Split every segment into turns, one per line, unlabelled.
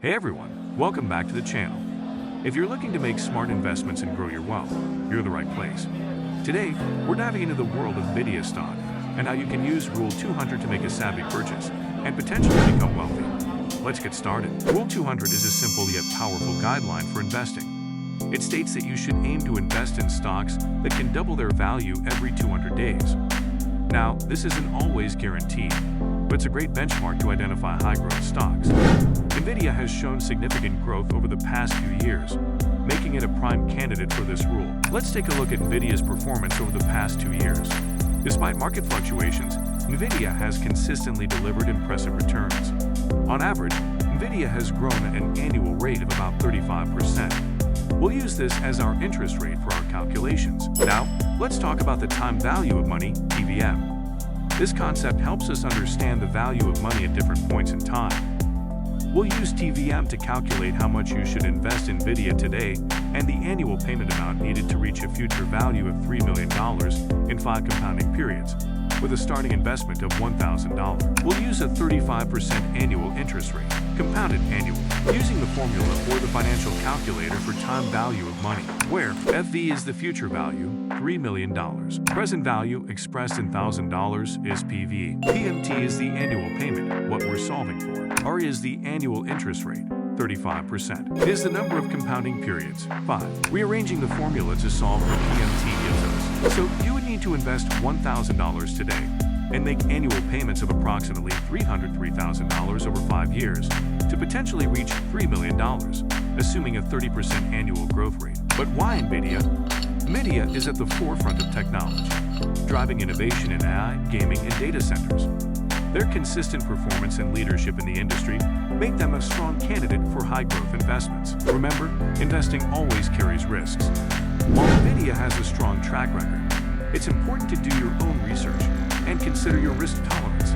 Hey everyone, welcome back to the channel. If you're looking to make smart investments and grow your wealth, you're the right place. Today, we're diving into the world of Nvidia stock and how you can use Rule 200 to make a savvy purchase and potentially become wealthy. Let's get started. Rule 200 is a simple yet powerful guideline for investing. It states that you should aim to invest in stocks that can double their value every 200 days. Now, this isn't always guaranteed, but it's a great benchmark to identify high-growth stocks. Nvidia has shown significant growth over the past few years, making it a prime candidate for this rule. Let's take a look at Nvidia's performance over the past 2 years. Despite market fluctuations, Nvidia has consistently delivered impressive returns. On average, Nvidia has grown at an annual rate of about 35%. We'll use this as our interest rate for our calculations. Now, let's talk about the time value of money, TVM. This concept helps us understand the value of money at different points in time. We'll use TVM to calculate how much you should invest in Nvidia today and the annual payment amount needed to reach a future value of $3 million in 5 compounding periods, with a starting investment of $1,000. We'll use a 35% annual interest rate, compounded annually, using the formula or the financial calculator for time value of money, where FV is the future value, $3 million. Present value expressed in $1,000 is PV. PMT is the annual payment, what we're solving for. R is the annual interest rate, 35%. Is the number of compounding periods, 5. Rearranging the formula to solve for PMT gives us. So you would need to invest $1,000 today and make annual payments of approximately $303,000 over 5 years to potentially reach $3 million, assuming a 30% annual growth rate. But why Nvidia? Nvidia is at the forefront of technology, driving innovation in AI, gaming, and data centers. Their consistent performance and leadership in the industry make them a strong candidate for high-growth investments. Remember, investing always carries risks. While Nvidia has a strong track record, it's important to do your own research and consider your risk tolerance.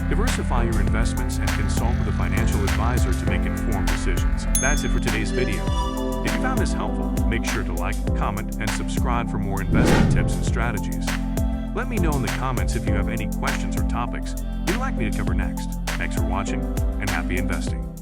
Diversify your investments and consult with a financial advisor to make informed decisions. That's it for today's video. If you found this helpful, make sure to like, comment, and subscribe for more investment tips and strategies. Let me know in the comments if you have any questions or topics you'd like me to cover next. Thanks for watching, and happy investing.